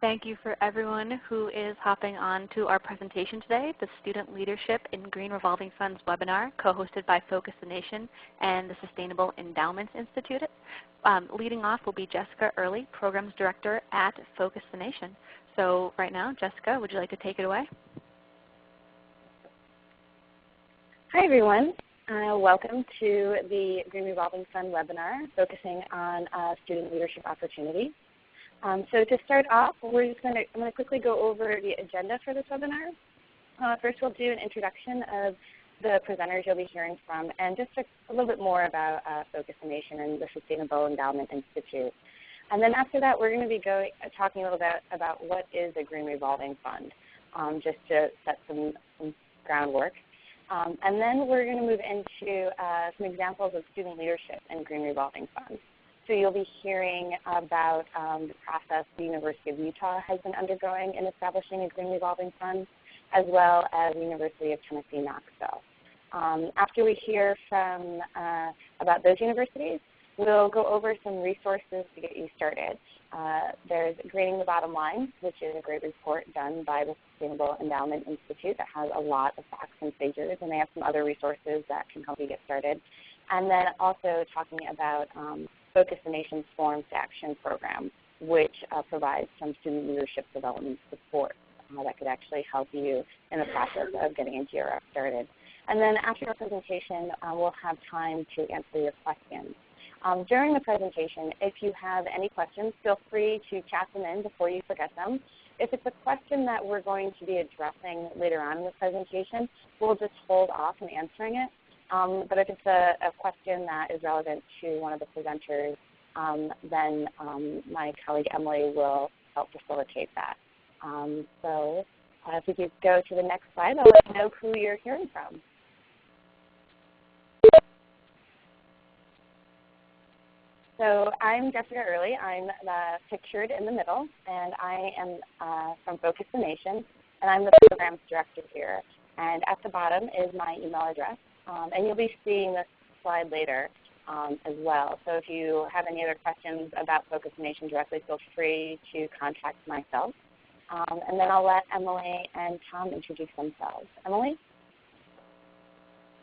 Thank you for everyone who is hopping on to our presentation today, the Student Leadership in Green Revolving Funds webinar, co-hosted by Focus the Nation and the Sustainable Endowments Institute. Leading off will be Jessica Early, Programs Director at Focus the Nation. So right now, Jessica, would you like to take it away? Hi, everyone. Welcome to the Green Revolving Fund webinar focusing on student leadership opportunities. So to start off, I'm going to quickly go over the agenda for this webinar. First, we'll do an introduction of the presenters you'll be hearing from, and just a little bit more about Focus the Nation and the Sustainable Endowment Institute. And then after that, we're going to be talking a little bit about what is a Green Revolving Fund, just to set some groundwork. And then we're going to move into some examples of student leadership in Green Revolving Funds. So you'll be hearing about the process the University of Utah has been undergoing in establishing a Green Revolving Fund, as well as the University of Tennessee, Knoxville. After we hear from about those universities, we'll go over some resources to get you started. There's Grading the Bottom Line, which is a great report done by the Sustainable Endowment Institute that has a lot of facts and figures, and they have some other resources that can help you get started. And then also talking about Focus the Nation's Forms to Action program, which provides some student leadership development support that could actually help you in the process of getting a GRF started. And then after our presentation, we'll have time to answer your questions. During the presentation, if you have any questions, feel free to chat them in before you forget them. If it's a question that we're going to be addressing later on in the presentation, we'll just hold off on answering it. But if it's a question that is relevant to one of the presenters, then my colleague Emily will help facilitate that. So if we could go to the next slide, I'll let you know who you're hearing from. So I'm Jessica Early. I'm pictured in the middle, and I am from Focus the Nation, and I'm the Programs Director here. And at the bottom is my email address. And you'll be seeing this slide later as well. So if you have any other questions about Focus the Nation directly, feel free to contact myself. And then I'll let Emily and Tom introduce themselves. Emily?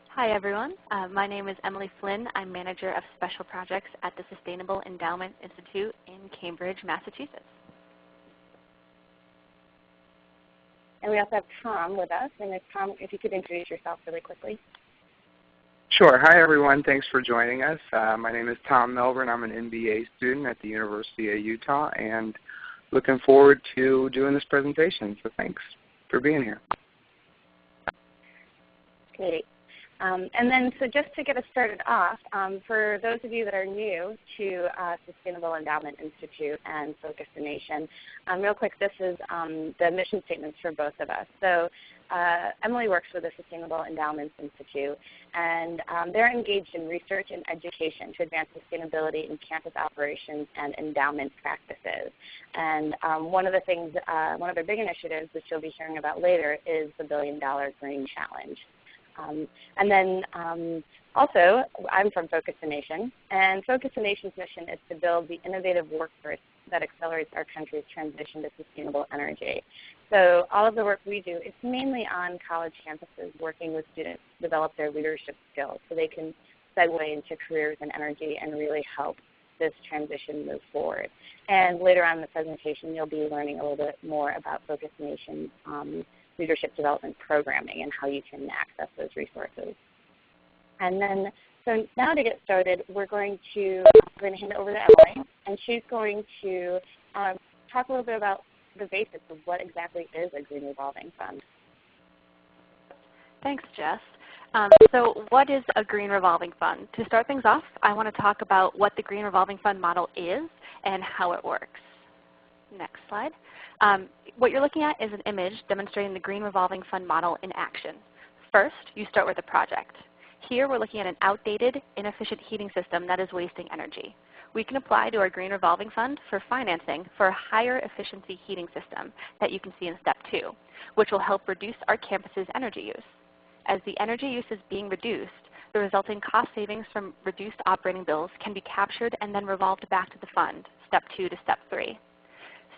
Hi, everyone. My name is Emily Flynn. I'm Manager of Special Projects at the Sustainable Endowment Institute in Cambridge, Massachusetts. And we also have Tom with us. And Tom, if you could introduce yourself really quickly. Sure. Hi, everyone. Thanks for joining us. My name is Tom Melbourne. I'm an MBA student at the University of Utah, and looking forward to doing this presentation. So thanks for being here. Great. And then, so just to get us started off, for those of you that are new to Sustainable Endowment Institute and Focus the Nation, real quick, this is the mission statements for both of us. So Emily works with the Sustainable Endowments Institute, and they're engaged in research and education to advance sustainability in campus operations and endowment practices. And one of the things, one of their big initiatives, which you'll be hearing about later, is the $1 Billion Green Challenge. And then also, I'm from Focus the Nation, and Focus the Nation's mission is to build the innovative workforce that accelerates our country's transition to sustainable energy. So all of the work we do is mainly on college campuses, working with students to develop their leadership skills so they can segue into careers in energy and really help this transition move forward. And later on in the presentation, you'll be learning a little bit more about Focus the Nation's leadership development programming and how you can access those resources. And then, so now to get started, we're going to hand it over to Emily, and she's going to talk a little bit about the basics of what exactly is a Green Revolving Fund. Thanks, Jess. So what is a Green Revolving Fund? To start things off, I want to talk about what the Green Revolving Fund model is and how it works. Next slide. What you're looking at is an image demonstrating the Green Revolving Fund model in action. First, you start with a project. Here we're looking at an outdated, inefficient heating system that is wasting energy. We can apply to our Green Revolving Fund for financing for a higher efficiency heating system that you can see in step 2, which will help reduce our campus's energy use. As the energy use is being reduced, the resulting cost savings from reduced operating bills can be captured and then revolved back to the fund, step 2 to step 3.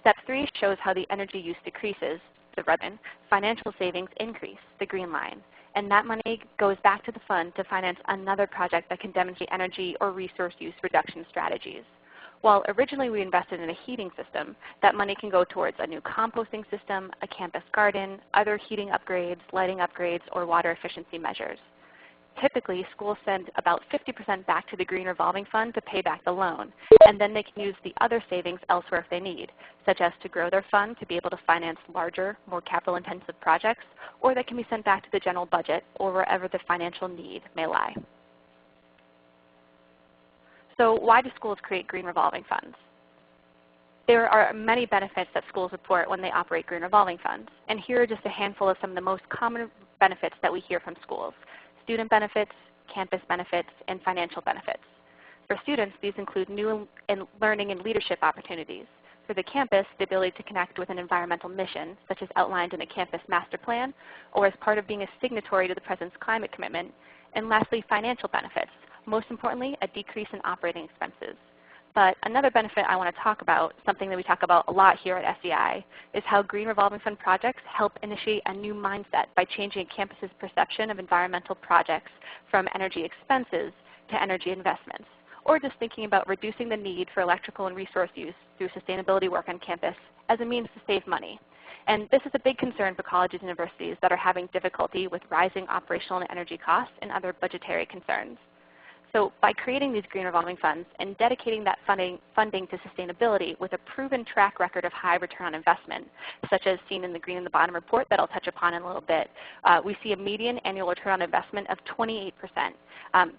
Step 3 shows how the energy use decreases, the red line, financial savings increase, the green line, and that money goes back to the fund to finance another project that can demonstrate energy or resource use reduction strategies. While originally we invested in a heating system, that money can go towards a new composting system, a campus garden, other heating upgrades, lighting upgrades, or water efficiency measures. Typically, schools send about 50% back to the Green Revolving Fund to pay back the loan, and then they can use the other savings elsewhere if they need, such as to grow their fund to be able to finance larger, more capital-intensive projects, or they can be sent back to the general budget or wherever the financial need may lie. So why do schools create Green Revolving Funds? There are many benefits that schools report when they operate Green Revolving Funds, and here are just a handful of some of the most common benefits that we hear from schools: student benefits, campus benefits, and financial benefits. For students, these include new learning and leadership opportunities. For the campus, the ability to connect with an environmental mission, such as outlined in a campus master plan, or as part of being a signatory to the President's climate commitment. And lastly, financial benefits. Most importantly, a decrease in operating expenses. But another benefit I want to talk about, something that we talk about a lot here at SEI, is how Green Revolving Fund projects help initiate a new mindset by changing a campus's perception of environmental projects from energy expenses to energy investments, or just thinking about reducing the need for electrical and resource use through sustainability work on campus as a means to save money. And this is a big concern for colleges and universities that are having difficulty with rising operational and energy costs and other budgetary concerns. So by creating these Green Revolving Funds and dedicating that funding to sustainability with a proven track record of high return on investment, such as seen in the Green in the Bottom report that I'll touch upon in a little bit, we see a median annual return on investment of 28%.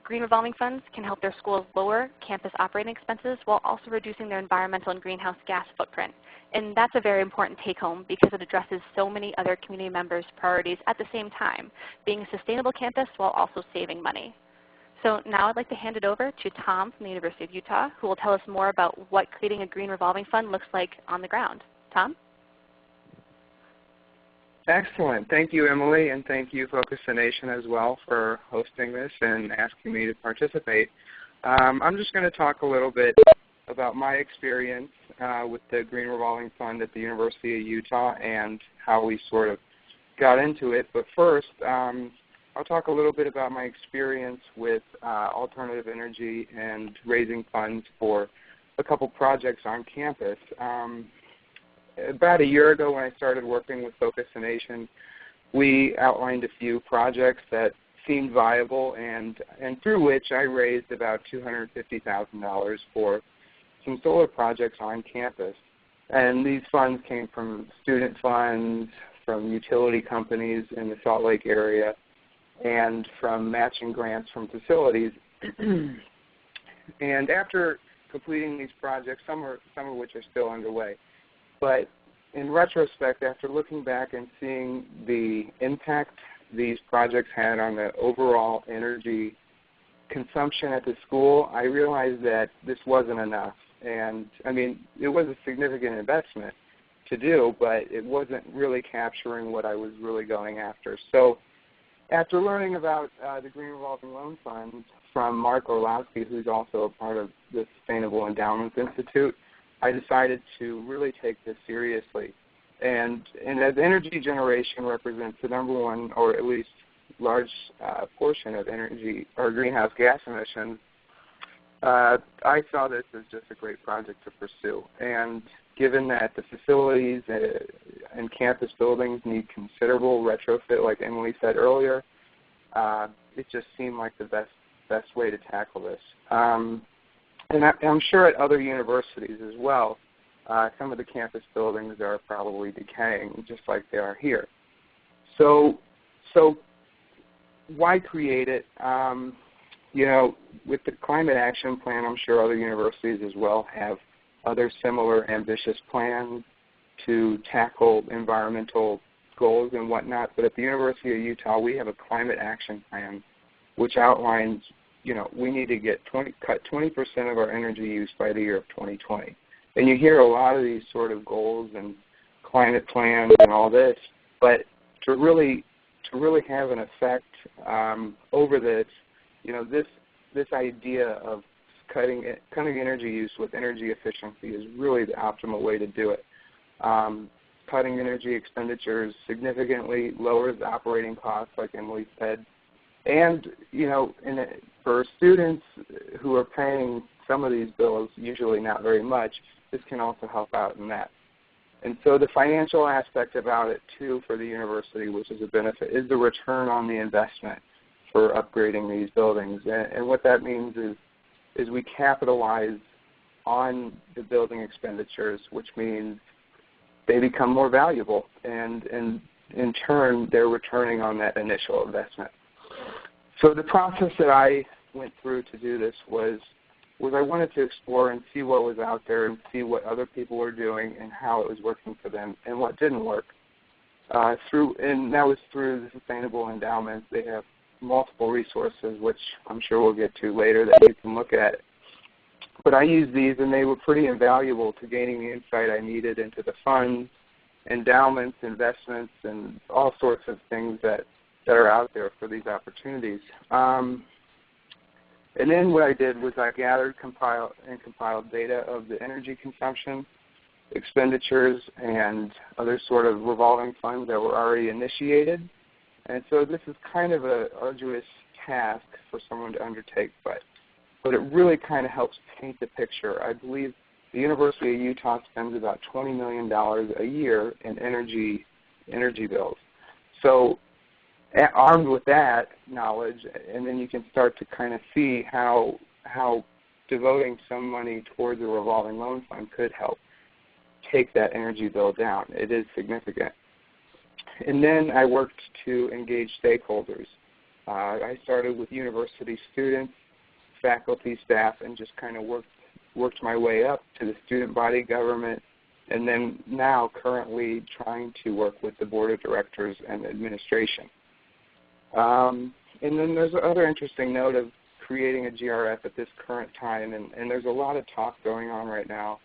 Green Revolving Funds can help their schools lower campus operating expenses while also reducing their environmental and greenhouse gas footprint. And that's a very important take-home because it addresses so many other community members' priorities at the same time, being a sustainable campus while also saving money. So now I'd like to hand it over to Tom from the University of Utah, who will tell us more about what creating a Green Revolving Fund looks like on the ground. Tom? Excellent. Thank you, Emily, and thank you, Focus the Nation, as well for hosting this and asking me to participate. I'm just going to talk a little bit about my experience with the Green Revolving Fund at the University of Utah and how we sort of got into it. But first, I'll talk a little bit about my experience with alternative energy and raising funds for a couple projects on campus. About a year ago when I started working with Focus the Nation, we outlined a few projects that seemed viable and through which I raised about $250,000 for some solar projects on campus. And these funds came from student funds, from utility companies in the Salt Lake area, and from matching grants from facilities. And after completing these projects, some of which are still underway, but in retrospect, after looking back and seeing the impact these projects had on the overall energy consumption at the school, I realized that this wasn't enough. And I mean, it was a significant investment to do, but it wasn't really capturing what I was really going after. So after learning about the Green Revolving Loan Fund from Mark Orlowski, who's also a part of the Sustainable Endowments Institute, I decided to really take this seriously. And as energy generation represents the number one, or at least large portion of energy or greenhouse gas emissions, I saw this as just a great project to pursue. And given that the facilities and campus buildings need considerable retrofit, like Emily said earlier, it just seemed like the best way to tackle this. And I'm sure at other universities as well, some of the campus buildings are probably decaying, just like they are here. So why create it? You know, with the Climate Action Plan, I'm sure other universities as well have other similar ambitious plans to tackle environmental goals and whatnot. But at the University of Utah, we have a Climate Action Plan which outlines, you know, we need to cut 20% of our energy use by the year of 2020. And you hear a lot of these sort of goals and climate plans and all this, but to really have an effect over this, you know, this idea of cutting energy use with energy efficiency is really the optimal way to do it. Cutting energy expenditures significantly lowers operating costs, like Emily said. And, for students who are paying some of these bills, usually not very much, this can also help out in that. And so the financial aspect about it, too, for the university, which is a benefit, is the return on the investment for upgrading these buildings. And what that means is we capitalize on the building expenditures, which means they become more valuable, and in turn, they're returning on that initial investment. So the process that I went through to do this was I wanted to explore and see what was out there and see what other people were doing and how it was working for them and what didn't work. And that was through the Sustainable Endowments. They have multiple resources, which I'm sure we'll get to later, that you can look at. But I used these, and they were pretty invaluable to gaining the insight I needed into the funds, endowments, investments, and all sorts of things that are out there for these opportunities. And then what I did was I gathered, compiled data of the energy consumption, expenditures, and other sort of revolving funds that were already initiated. And so this is kind of an arduous task for someone to undertake, but it really kind of helps paint the picture. I believe the University of Utah spends about $20 million a year in energy bills. So armed with that knowledge, and then you can start to kind of see how devoting some money towards a revolving loan fund could help take that energy bill down. It is significant. And then I worked to engage stakeholders. I started with university students, faculty, staff, and just kind of worked my way up to the student body government, and then now currently trying to work with the board of directors and administration. And then there's another interesting note of creating a GRF at this current time, and there's a lot of talk going on right now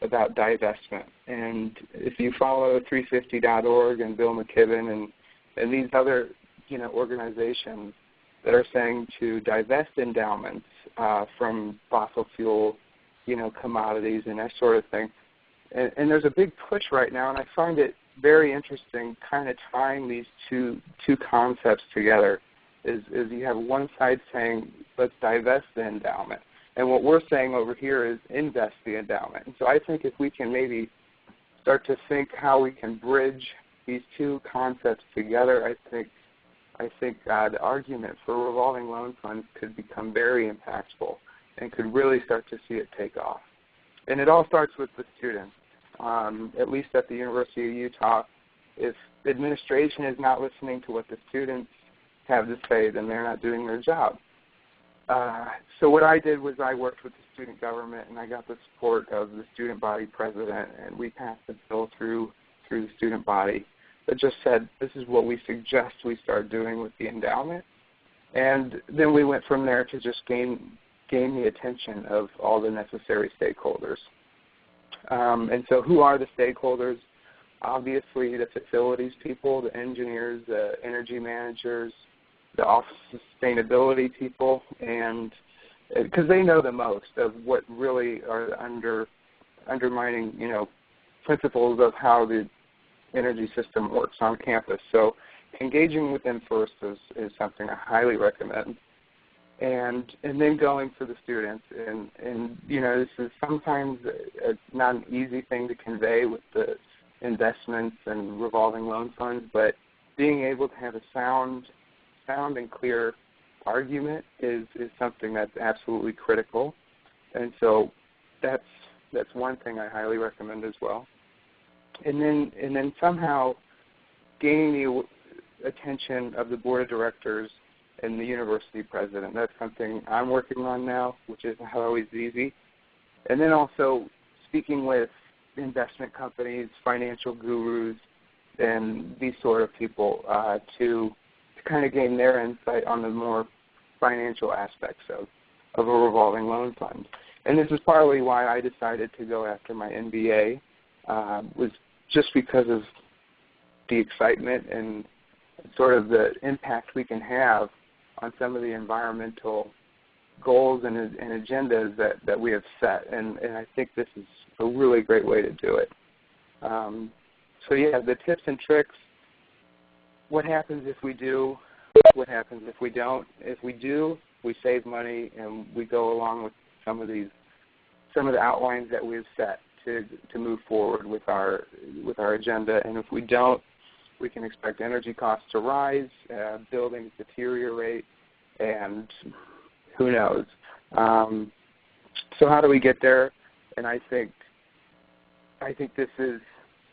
about divestment. And if you follow 350.org and Bill McKibben and these other organizations that are saying to divest endowments from fossil fuel commodities and that sort of thing. And there's a big push right now, and I find it very interesting kind of tying these two concepts together. Is you have one side saying, let's divest the endowment. And what we're saying over here is invest the endowment. And so I think if we can maybe start to think how we can bridge these two concepts together, I think the argument for revolving loan funds could become very impactful and could really start to see it take off. And it all starts with the students. At least at the University of Utah, if the administration is not listening to what the students have to say, then they're not doing their job. So what I did was I worked with the student government, and I got the support of the student body president, and we passed the bill through the student body that just said this is what we suggest we start doing with the endowment. And then we went from there to just gain the attention of all the necessary stakeholders. And so who are the stakeholders? Obviously the facilities people, the engineers, the energy managers, the office sustainability people, and because they know the most of what really are undermining, principles of how the energy system works on campus. So engaging with them first is something I highly recommend. And then going for the students. And this is sometimes not an easy thing to convey with the investments and revolving loan funds, but being able to have a sound and clear argument is something that's absolutely critical. And so that's one thing I highly recommend as well. And then somehow gaining the attention of the board of directors and the university president. That's something I'm working on now, which isn't always easy. And then also speaking with investment companies, financial gurus, and these sort of people to kind of gain their insight on the more financial aspects of a revolving loan fund. And this is partly why I decided to go after my MBA, was just because of the excitement and sort of the impact we can have on some of the environmental goals and agendas that we have set. And I think this is a really great way to do it. So yeah, the tips and tricks, what happens if we do, what happens if we don't. If we do, we save money and we go along with some of the outlines that we've set to move forward with our agenda. And if we don't, we can expect energy costs to rise, buildings deteriorate, and who knows. So how do we get there? And I think this is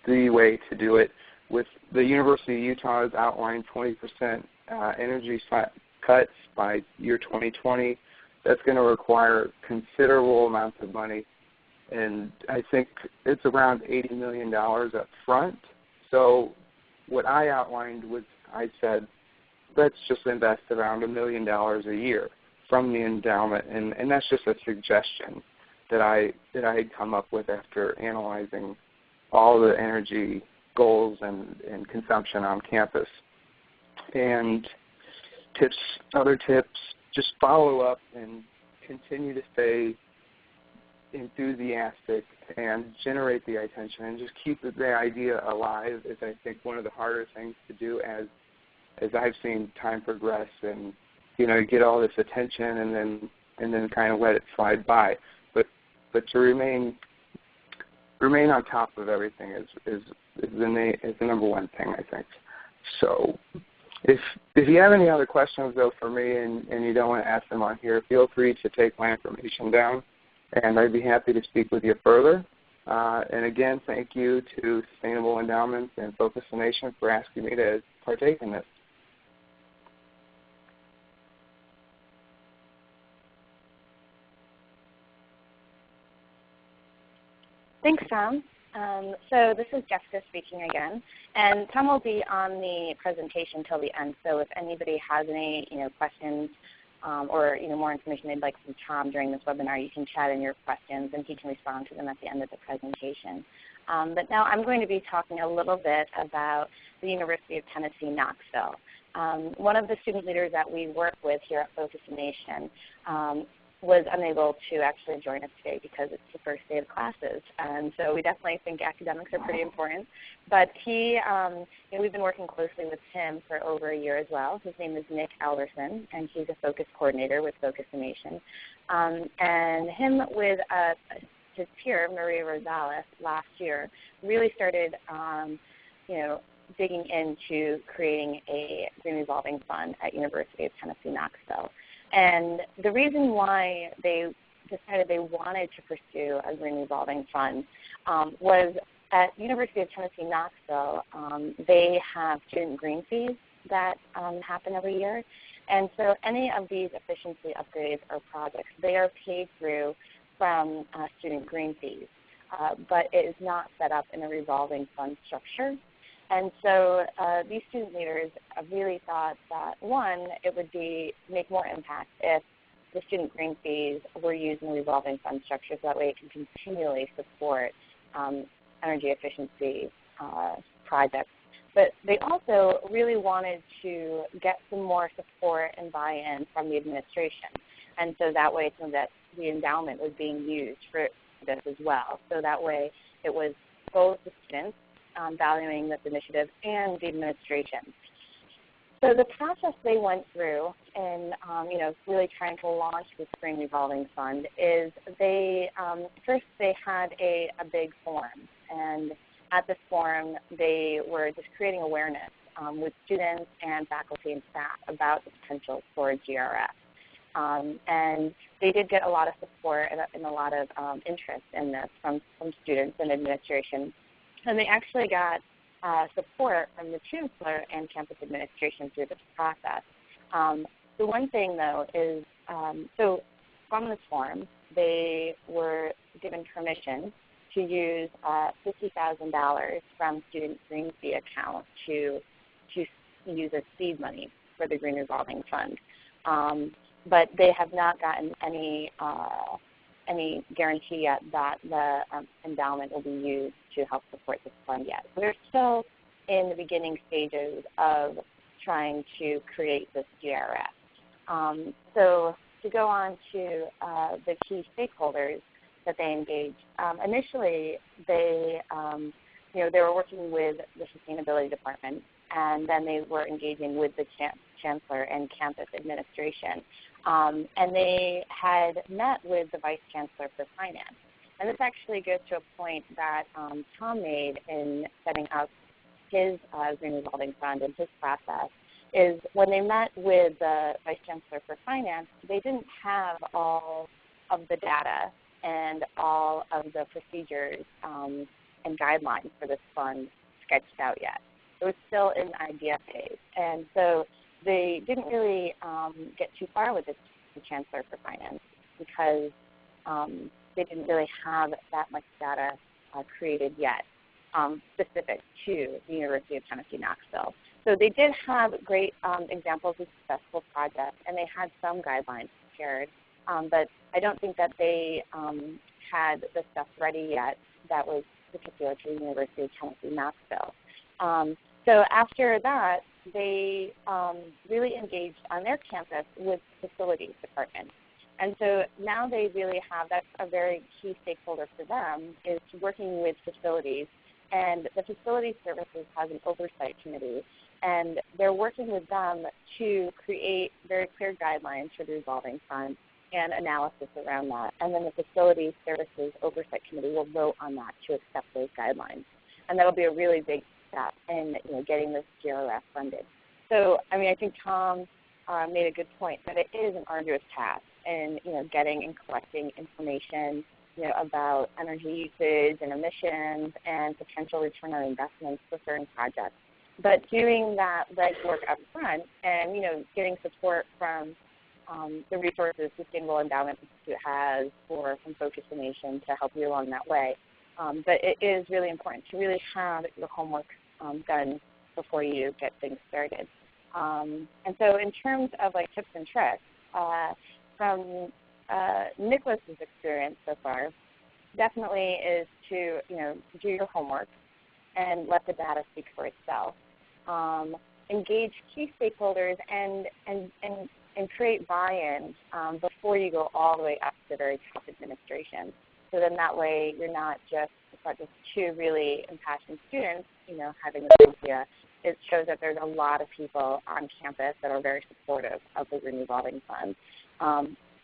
the way to do it. With the University of Utah has outlined 20% energy cuts by year 2020. That's going to require considerable amounts of money, and I think it's around $80 million up front. So what I outlined was, I said, let's just invest around $1 million a year from the endowment, and that's just a suggestion that I had come up with after analyzing all the energy goals and consumption on campus. And other tips, just follow up and continue to stay enthusiastic and generate the attention and just keep the idea alive is, I think, one of the harder things to do as I've seen time progress and, get all this attention and then kind of let it slide by. But to remain on top of everything is the number one thing, I think. So if you have any other questions, though, for me and you don't want to ask them on here, feel free to take my information down, and I'd be happy to speak with you further. And again, thank you to Sustainable Endowments and Focus the Nation for asking me to partake in this. Thanks, Tom. So this is Jessica speaking again, and Tom will be on the presentation till the end. So if anybody has any questions or more information they'd like from Tom during this webinar, you can chat in your questions, and he can respond to them at the end of the presentation. But now I'm going to be talking a little bit about the University of Tennessee, Knoxville. One of the student leaders that we work with here at Focus the Nation was unable to actually join us today because it's the first day of classes. And so we definitely think academics are pretty important. But we've been working closely with him for over a year as well. His name is Nick Alderson, and he's a focus coordinator with Focus the Nation. And him with his peer, Maria Rosales, last year really started, digging into creating a Green Revolving Fund at University of Tennessee, Knoxville. And the reason why they decided they wanted to pursue a Green Revolving Fund was at University of Tennessee, Knoxville, they have student green fees that happen every year. And so any of these efficiency upgrades or projects, they are paid through from student green fees, but it is not set up in a revolving fund structure. And so these student leaders really thought that, one, it would make more impact if the student green fees were used in a revolving fund structure, so that way it can continually support energy efficiency projects. But they also really wanted to get some more support and buy-in from the administration. And so that way the endowment was being used for this as well. So that way it was both the students valuing this initiative and the administration. So the process they went through in really trying to launch this Green Revolving Fund is first they had a big forum, and at this forum they were just creating awareness with students and faculty and staff about the potential for GRF. And they did get a lot of support and a lot of interest in this from students and administration. And they actually got support from the Chancellor and campus administration through this process. The one thing, though, is so from this forum, they were given permission to use $50,000 from student green fee account to use as seed money for the Green Revolving Fund. But they have not gotten any guarantee yet that the endowment will be used to help support this fund yet. We're still in the beginning stages of trying to create this GRF. So to go on to the key stakeholders that they engaged, initially they they were working with the sustainability department, and then they were engaging with the chancellor and campus administration. And they had met with the vice chancellor for finance. And this actually goes to a point that Tom made in setting up his Green Revolving Fund and his process, is when they met with the vice chancellor for finance, they didn't have all of the data and all of the procedures and guidelines for this fund sketched out yet. It was still in the idea phase. And so they didn't really get too far with the chancellor for finance because they didn't really have that much data created yet specific to the University of Tennessee, Knoxville. So they did have great examples of successful projects, and they had some guidelines prepared, but I don't think that they had the stuff ready yet that was particular to the University of Tennessee, Knoxville. So after that, they really engaged on their campus with facilities department. And so now they really have, that's a very key stakeholder for them, is working with facilities. And the Facility Services has an oversight committee, and they're working with them to create very clear guidelines for the revolving fund and analysis around that. And then the Facility Services Oversight Committee will vote on that to accept those guidelines. And that will be a really big step in getting this GRF funded. So, I mean, I think Tom made a good point that it is an arduous task in getting and collecting information about energy usage and emissions and potential return on investments for certain projects. But doing that legwork up front and getting support from the resources Sustainable Endowments Institute has or from Focus the Nation to help you along that way. But it is really important to really have your homework done before you get things started. And so in terms of tips and tricks, from Nicholas's experience so far, definitely is to do your homework and let the data speak for itself. Engage key stakeholders and create buy-in before you go all the way up to the very top administration. So then that way it's not just two really impassioned students, having this idea. It shows that there's a lot of people on campus that are very supportive of the Green Revolving Fund.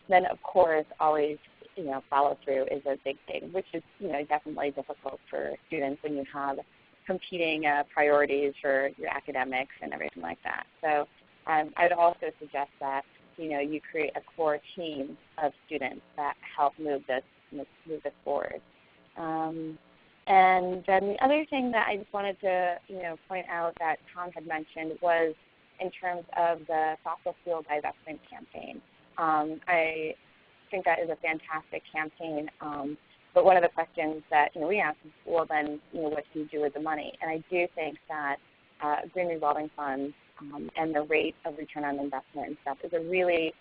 Then, of course, always, follow through is a big thing, which is, definitely difficult for students when you have competing priorities for your academics and everything like that. So I'd also suggest that, you create a core team of students that help move this forward. And then the other thing that I just wanted to, point out that Tom had mentioned was in terms of the fossil fuel divestment campaign. I think that is a fantastic campaign. But one of the questions that we ask is, well, then, what do you do with the money? And I do think that Green Revolving Funds and the rate of return on investment and stuff is a really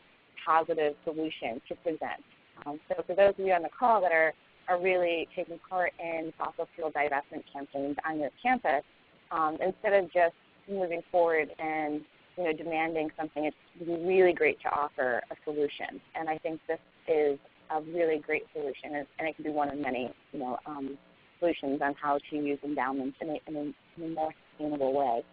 positive solution to present. So for those of you on the call that are really taking part in fossil fuel divestment campaigns on your campus, instead of just moving forward and demanding something, it's really great to offer a solution. And I think this is a really great solution, and it can be one of many solutions on how to use endowments in a more sustainable way.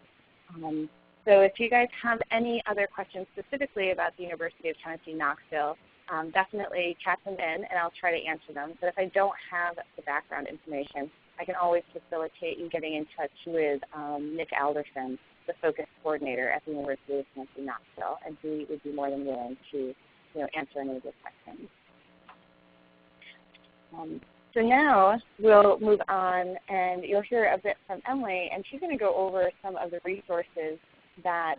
So if you guys have any other questions specifically about the University of Tennessee, Knoxville, definitely chat them in, and I'll try to answer them. But if I don't have the background information, I can always facilitate you getting in touch with Nick Alderson, the Focus Coordinator at the University of Tennessee, Knoxville, and he would be more than willing to answer any of your questions. So now we'll move on, and you'll hear a bit from Emily, and she's going to go over some of the resources that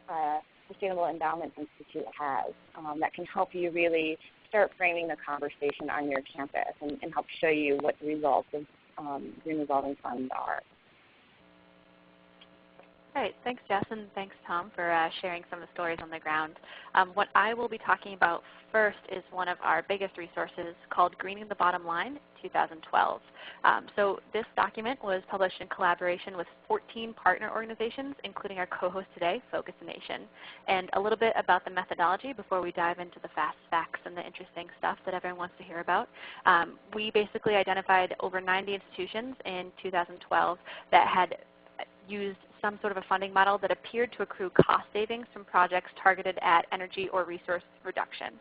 Sustainable Endowments Institute has that can help you really start framing the conversation on your campus and help show you what the results of Green Revolving Funds are. Great. Thanks, Jess, and thanks, Tom, for sharing some of the stories on the ground. What I will be talking about first is one of our biggest resources called Greening the Bottom Line 2012. So this document was published in collaboration with 14 partner organizations, including our co-host today, Focus the Nation. And a little bit about the methodology before we dive into the fast facts and the interesting stuff that everyone wants to hear about. We basically identified over 90 institutions in 2012 that had used some sort of a funding model that appeared to accrue cost savings from projects targeted at energy or resource reduction.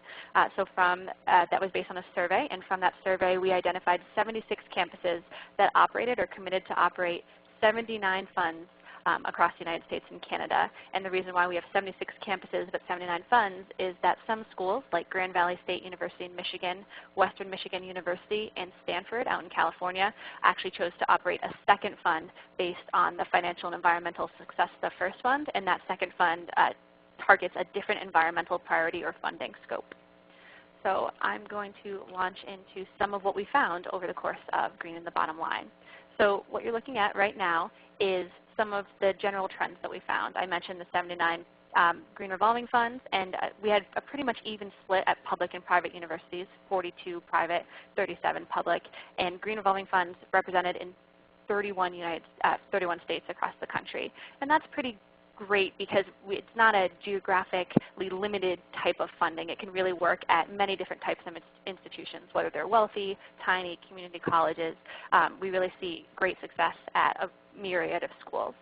So that was based on a survey, and from that survey we identified 76 campuses that operated or committed to operate 79 funds across the United States and Canada. And the reason why we have 76 campuses but 79 funds is that some schools like Grand Valley State University in Michigan, Western Michigan University, and Stanford out in California actually chose to operate a second fund based on the financial and environmental success of the first fund, and that second fund targets a different environmental priority or funding scope. So I'm going to launch into some of what we found over the course of Greening the Bottom Line. So what you're looking at right now is some of the general trends that we found. I mentioned the 79 Green Revolving Funds, and we had a pretty much even split at public and private universities, 42 private, 37 public, and Green Revolving Funds represented in 31 states across the country. And that's pretty great because it's not a geographically limited type of funding. It can really work at many different types of institutions, whether they're wealthy, tiny, community colleges. We really see great success at a myriad of schools.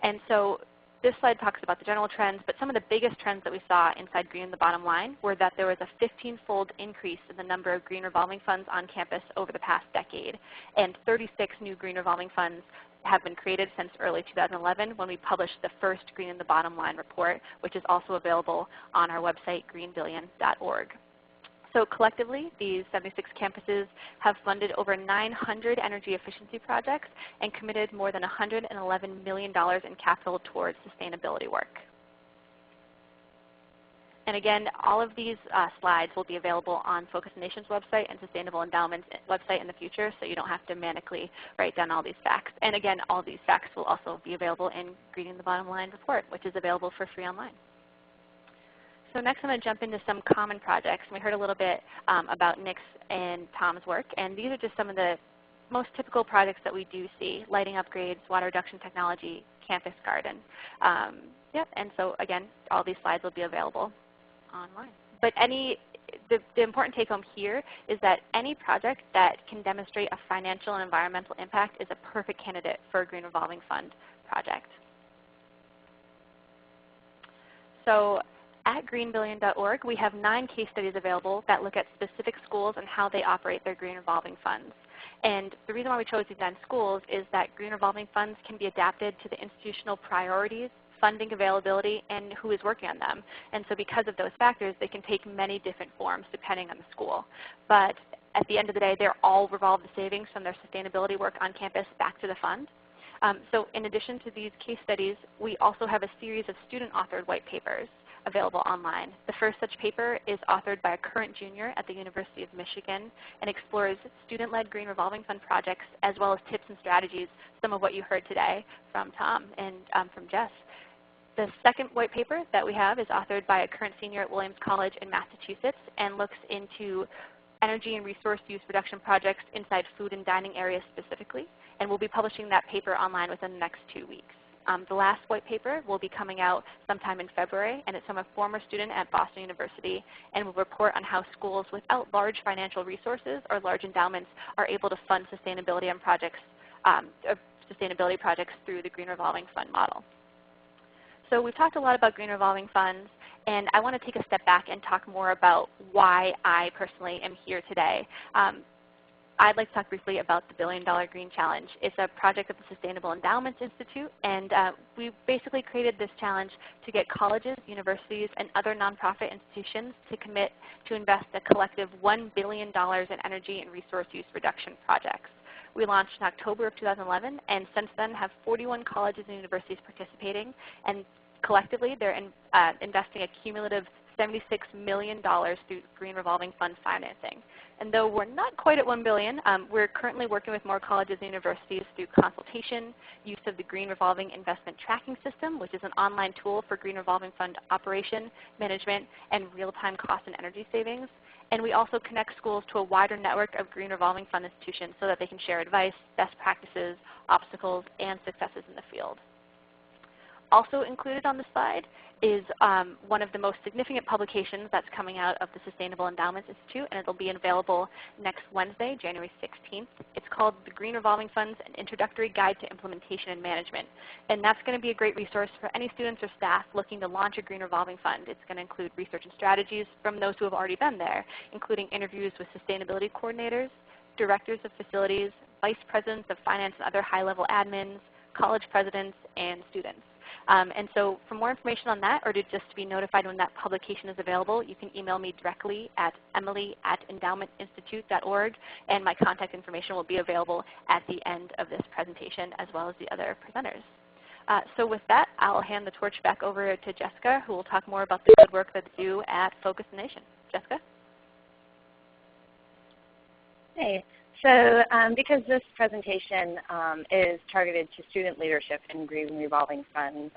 And so this slide talks about the general trends, but some of the biggest trends that we saw inside Green the Bottom Line were that there was a 15-fold increase in the number of Green Revolving Funds on campus over the past decade, and 36 new Green Revolving Funds have been created since early 2011 when we published the first Green in the Bottom Line report, which is also available on our website, greenbillion.org. So collectively, these 76 campuses have funded over 900 energy efficiency projects and committed more than $111 million in capital towards sustainability work. And again, all of these slides will be available on Focus the Nation's website and Sustainable Endowments website in the future, so you don't have to manically write down all these facts. And again, all these facts will also be available in Greening the Bottom Line report, which is available for free online. So next I'm going to jump into some common projects. We heard a little bit about Nick's and Tom's work, and these are just some of the most typical projects that we do see: lighting upgrades, water reduction technology, campus garden. And so again, all these slides will be available online. But the important take home here is that any project that can demonstrate a financial and environmental impact is a perfect candidate for a Green Revolving Fund project. So at greenbillion.org, we have 9 case studies available that look at specific schools and how they operate their Green Revolving Funds. And the reason why we chose these 9 schools is that Green Revolving Funds can be adapted to the institutional priorities, funding availability, and who is working on them. And so because of those factors, they can take many different forms depending on the school. But at the end of the day, they're all revolve the savings from their sustainability work on campus back to the fund. So in addition to these case studies, we also have a series of student-authored white papers available online. The first such paper is authored by a current junior at the University of Michigan and explores student-led Green Revolving Fund projects as well as tips and strategies, some of what you heard today from Tom and from Jess. The second white paper that we have is authored by a current senior at Williams College in Massachusetts and looks into energy and resource use reduction projects inside food and dining areas specifically, and we'll be publishing that paper online within the next 2 weeks. The last white paper will be coming out sometime in February, and it's from a former student at Boston University, and will report on how schools without large financial resources or large endowments are able to fund sustainability projects through the Green Revolving Fund model. So we've talked a lot about Green Revolving Funds, and I want to take a step back and talk more about why I personally am here today. I'd like to talk briefly about the $1 Billion Green Challenge. It's a project of the Sustainable Endowments Institute, and we basically created this challenge to get colleges, universities, and other nonprofit institutions to commit to invest a collective $1 billion in energy and resource use reduction projects. We launched in October of 2011, and since then have 41 colleges and universities participating, and collectively they're investing a cumulative $76 million through Green Revolving Fund financing. And though we're not quite at $1 billion, we're currently working with more colleges and universities through consultation, use of the Green Revolving Investment Tracking System, which is an online tool for Green Revolving Fund operation, management, and real-time cost and energy savings. And we also connect schools to a wider network of Green Revolving Fund institutions so that they can share advice, best practices, obstacles, and successes in the field. Also included on the slide is one of the most significant publications that's coming out of the Sustainable Endowments Institute, and it will be available next Wednesday, January 16th. It's called The Green Revolving Funds, An Introductory Guide to Implementation and Management. And that's going to be a great resource for any students or staff looking to launch a Green Revolving Fund. It's going to include research and strategies from those who have already been there, including interviews with sustainability coordinators, directors of facilities, vice presidents of finance and other high-level admins, college presidents, and students. And so for more information on that, or to just be notified when that publication is available, you can email me directly at emily@endowmentinstitute.org, and my contact information will be available at the end of this presentation as well as the other presenters. So with that, I'll hand the torch back over to Jessica, who will talk more about the good work that's due at Focus the Nation. Jessica? Hey. So because this presentation is targeted to student leadership in Green Revolving Funds,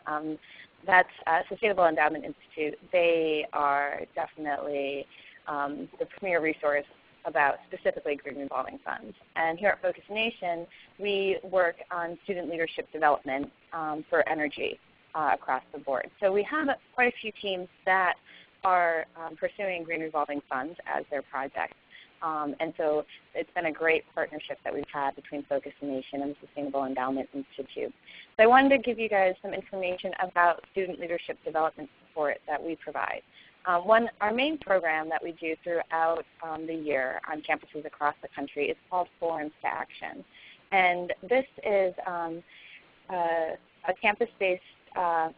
that's Sustainable Endowment Institute. They are definitely the premier resource about specifically Green Revolving Funds. And here at Focus Nation, we work on student leadership development for energy across the board. So we have quite a few teams that are pursuing Green Revolving Funds as their project. And so it's been a great partnership that we've had between Focus the Nation and the Sustainable Endowment Institute. So I wanted to give you guys some information about student leadership development support that we provide. Our main program that we do throughout the year on campuses across the country is called Forums to Action. And this is a campus-based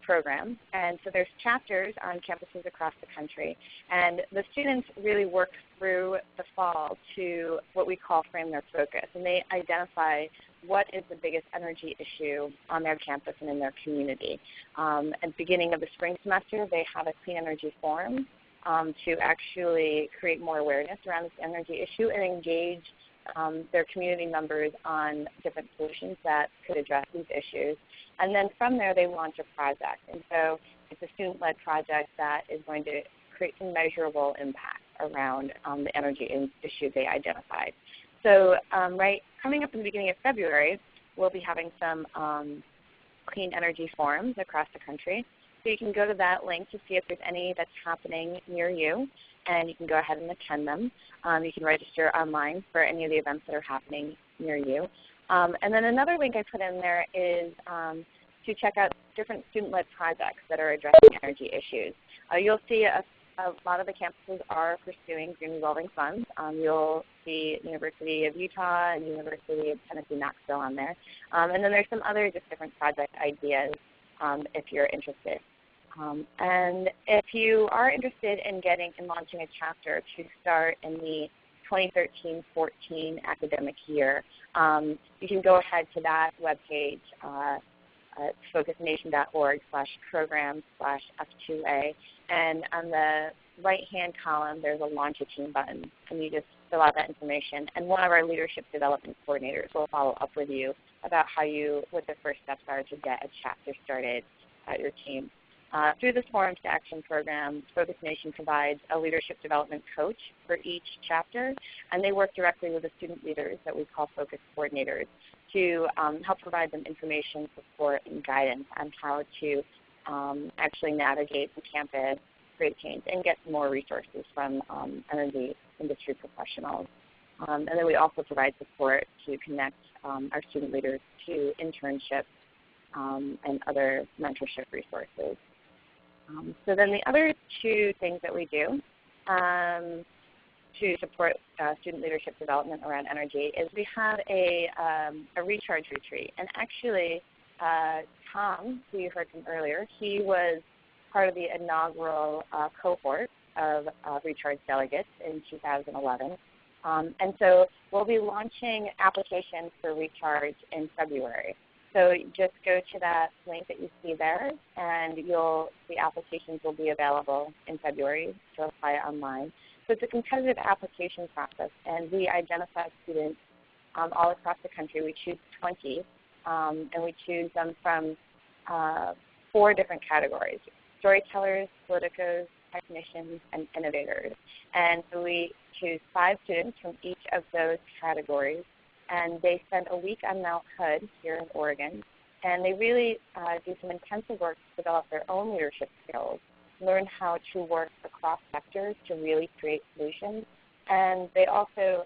program, and so there's chapters on campuses across the country, and the students really work through the fall to what we call frame their focus, and they identify what is the biggest energy issue on their campus and in their community. At the beginning of the spring semester, they have a clean energy forum to actually create more awareness around this energy issue and engage their community members on different solutions that could address these issues. And then from there, they launch a project. And so it's a student-led project that is going to create some measurable impact around the energy issue they identified. So coming up in the beginning of February, we'll be having some clean energy forums across the country. So you can go to that link to see if there's any that's happening near you, and you can go ahead and attend them. You can register online for any of the events that are happening near you. And then another link I put in there is to check out different student-led projects that are addressing energy issues. You'll see a lot of the campuses are pursuing Green Revolving Funds. You'll see University of Utah and University of Tennessee, Knoxville on there. And then there's some other just different project ideas if you're interested. And if you are interested in launching a chapter to start in the 2013-14 academic year, you can go ahead to that webpage at focusnation.org/program/F2A, and on the right-hand column there's a Launch a Team button, and you just fill out that information, and one of our leadership development coordinators will follow up with you about what the first steps are to get a chapter started at your team. Through this Forums to Action program, Focus Nation provides a leadership development coach for each chapter, and they work directly with the student leaders that we call focus coordinators to help provide them information, support, and guidance on how to actually navigate the campus, create change, and get more resources from energy industry professionals. And then we also provide support to connect our student leaders to internships and other mentorship resources. So then the other two things that we do to support student leadership development around energy is we have a recharge retreat. And actually, Tom, who you heard from earlier, he was part of the inaugural cohort of recharge delegates in 2011. And so we'll be launching applications for recharge in February. So just go to that link that you see there, and the applications will be available in February to apply online. So it's a competitive application process, and we identify students all across the country. We choose 20, and we choose them from 4 different categories: storytellers, politicos, technicians, and innovators. And so we choose 5 students from each of those categories, and they spend a week on Mount Hood here in Oregon, and they really do some intensive work to develop their own leadership skills, learn how to work across sectors to really create solutions, and they also,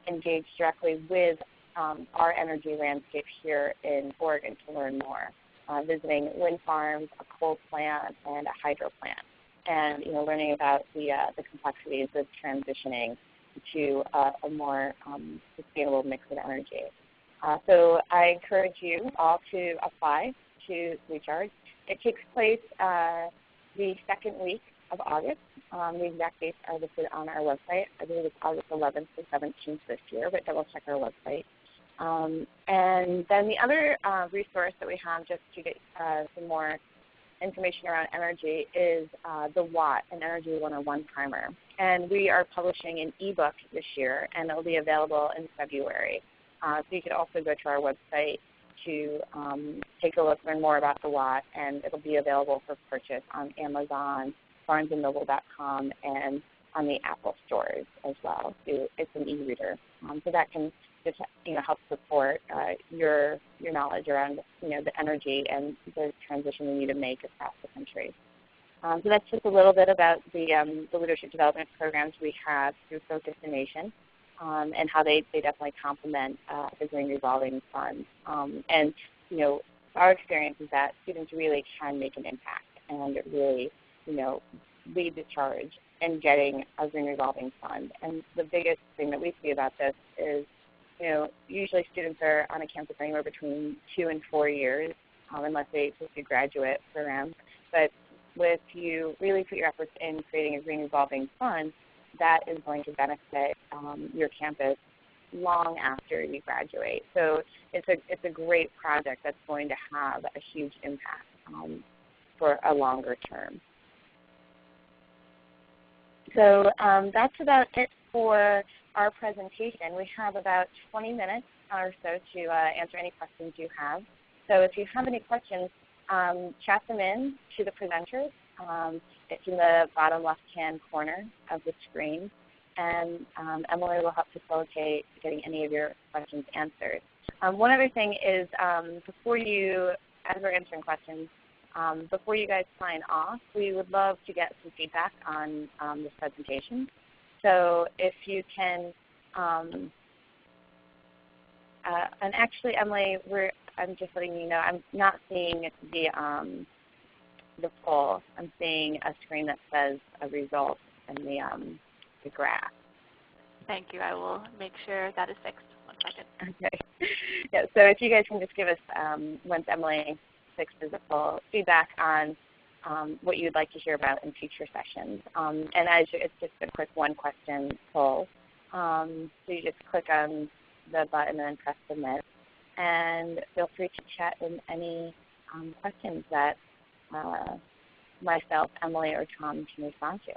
engage directly with our energy landscape here in Oregon to learn more, visiting wind farms, a coal plant, and a hydro plant, and learning about the complexities of transitioning to a more sustainable mix of energy. So I encourage you all to apply to Recharge. It takes place the second week of August. The exact dates are listed on our website. I believe it's August 11th to 17th this year, but double check our website. And then the other resource that we have just to get some more information around energy is the WATT, an Energy 101 primer. And we are publishing an ebook this year, and it will be available in February. So you can also go to our website to take a look, learn more about the WATT, and it will be available for purchase on Amazon, barnesandnoble.com, and on the Apple stores as well. So it's an e-reader. So that can just help support your knowledge around the energy and the transition we need to make across the country. So that's just a little bit about the leadership development programs we have through Focus the Nation, and how they definitely complement the Green Revolving Funds. And our experience is that students really can make an impact and really lead the charge in getting a Green Revolving Fund. And the biggest thing that we see about this is usually students are on a campus anywhere between 2 and 4 years, unless they take a graduate program. But if you really put your efforts in creating a Green Revolving Fund, that is going to benefit your campus long after you graduate. So it's a great project that's going to have a huge impact for a longer term. So that's about it for our presentation. We have about 20 minutes or so to answer any questions you have. So if you have any questions, chat them in to the presenters. It's in the bottom left-hand corner of the screen, and Emily will help facilitate getting any of your questions answered. One other thing is as we're answering questions, before you guys sign off, we would love to get some feedback on this presentation. So if you can, and actually, Emily, I'm just letting you know, I'm not seeing the poll. I'm seeing a screen that says a result in the graph. Thank you. I will make sure that is fixed. 1 second. Okay. Yeah, so if you guys can just give us, once Emily fixes the poll, feedback on what you'd like to hear about in future sessions. And it's just a quick 1-question poll. So you just click on the button and press submit. And feel free to chat in any questions that myself, Emily, or Tom can respond to.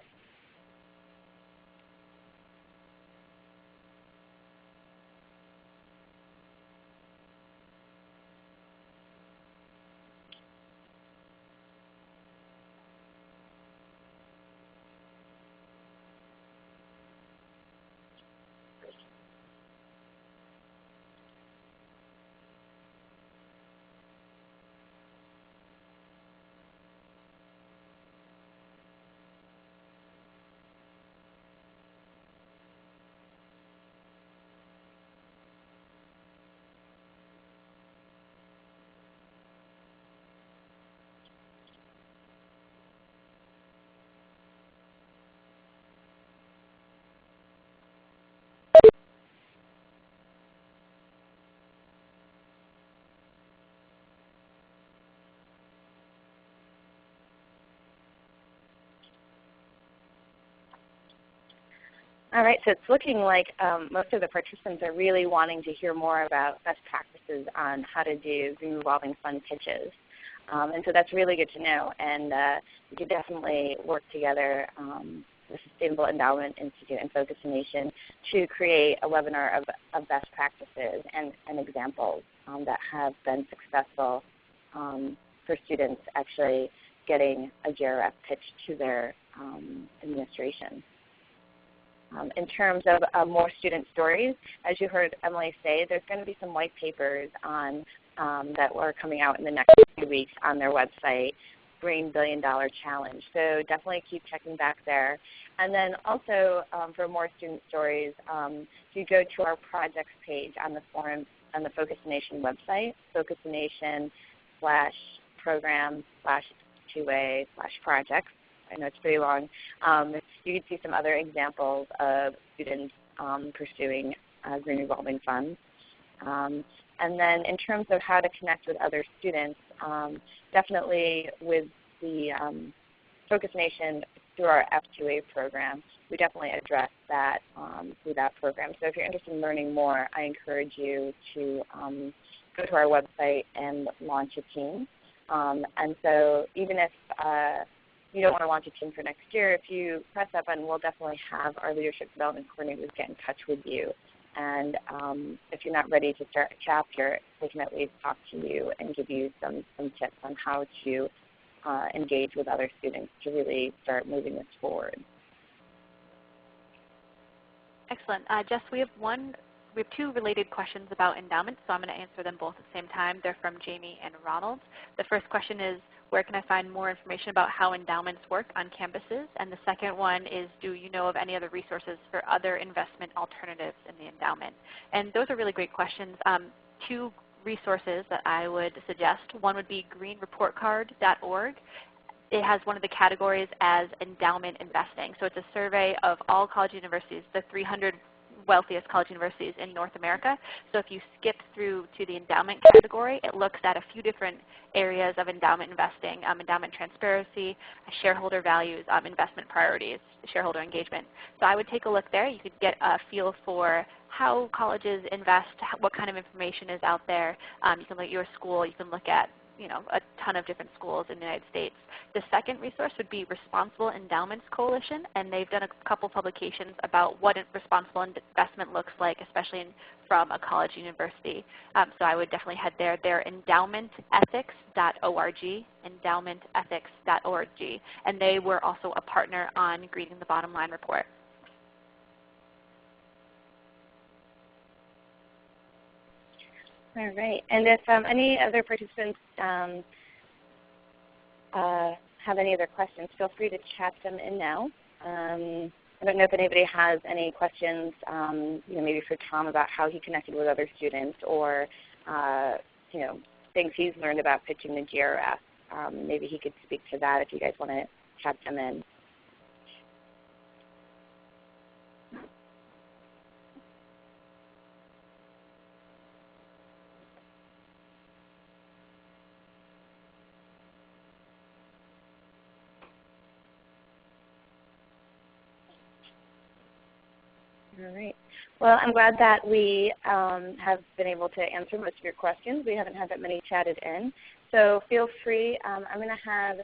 All right, so it's looking like most of the participants are really wanting to hear more about best practices on how to do Green Revolving Fund pitches. And so that's really good to know. And we could definitely work together, the Sustainable Endowment Institute and Focus Nation, to create a webinar of best practices and examples that have been successful for students actually getting a GRF pitch to their administration. In terms of more student stories, as you heard Emily say, there's going to be some white papers on that are coming out in the next few weeks on their website, Green $1 Billion Challenge. So definitely keep checking back there. And then also for more student stories, if you go to our projects page on the forums on the Focus Nation website, focusnation/program/2A/projects. I know it's pretty long. You can see some other examples of students pursuing Green Revolving Funds. And then in terms of how to connect with other students, definitely with the Focus Nation through our F2A program, we definitely address that through that program. So if you're interested in learning more, I encourage you to go to our website and launch a team. And so even if you don't want to launch a team for next year, if you press that button, we'll definitely have our leadership development coordinators get in touch with you. And if you're not ready to start a chapter, they can at least talk to you and give you some tips on how to engage with other students to really start moving this forward. Excellent. Jess, we have two related questions about endowments, so I'm going to answer them both at the same time. They're from Jamie and Ronald. The first question is, where can I find more information about how endowments work on campuses? And the second one is, do you know of any other resources for other investment alternatives in the endowment? And those are really great questions. Two resources that I would suggest. One would be greenreportcard.org. It has one of the categories as endowment investing. So it's a survey of all college universities, the 300 wealthiest college universities in North America. So if you skip through to the endowment category, it looks at a few different areas of endowment investing, endowment transparency, shareholder values, investment priorities, shareholder engagement. So I would take a look there. You could get a feel for how colleges invest, what kind of information is out there. You can look at your school. You can look at a ton of different schools in the United States. The second resource would be Responsible Endowments Coalition, and they've done a couple publications about what responsible investment looks like, especially from a college university. So I would definitely head there. They're endowmentethics.org, endowmentethics.org, and they were also a partner on Greening the Bottom Line report. All right, and if any other participants have any other questions, feel free to chat them in now. I don't know if anybody has any questions, maybe for Tom about how he connected with other students, or things he's learned about pitching the GRF. Maybe he could speak to that if you guys want to chat them in. All right. Well, I'm glad that we have been able to answer most of your questions. We haven't had that many chatted in. So feel free. I'm going to have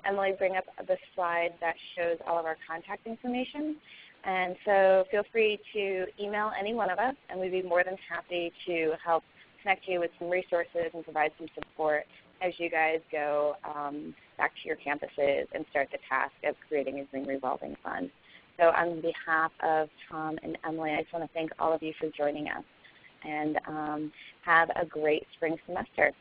Emily bring up the slide that shows all of our contact information. And so feel free to email any one of us, and we'd be more than happy to help connect you with some resources and provide some support as you guys go back to your campuses and start the task of creating a Green Revolving Fund. So on behalf of Tom and Emily, I just want to thank all of you for joining us, and have a great spring semester.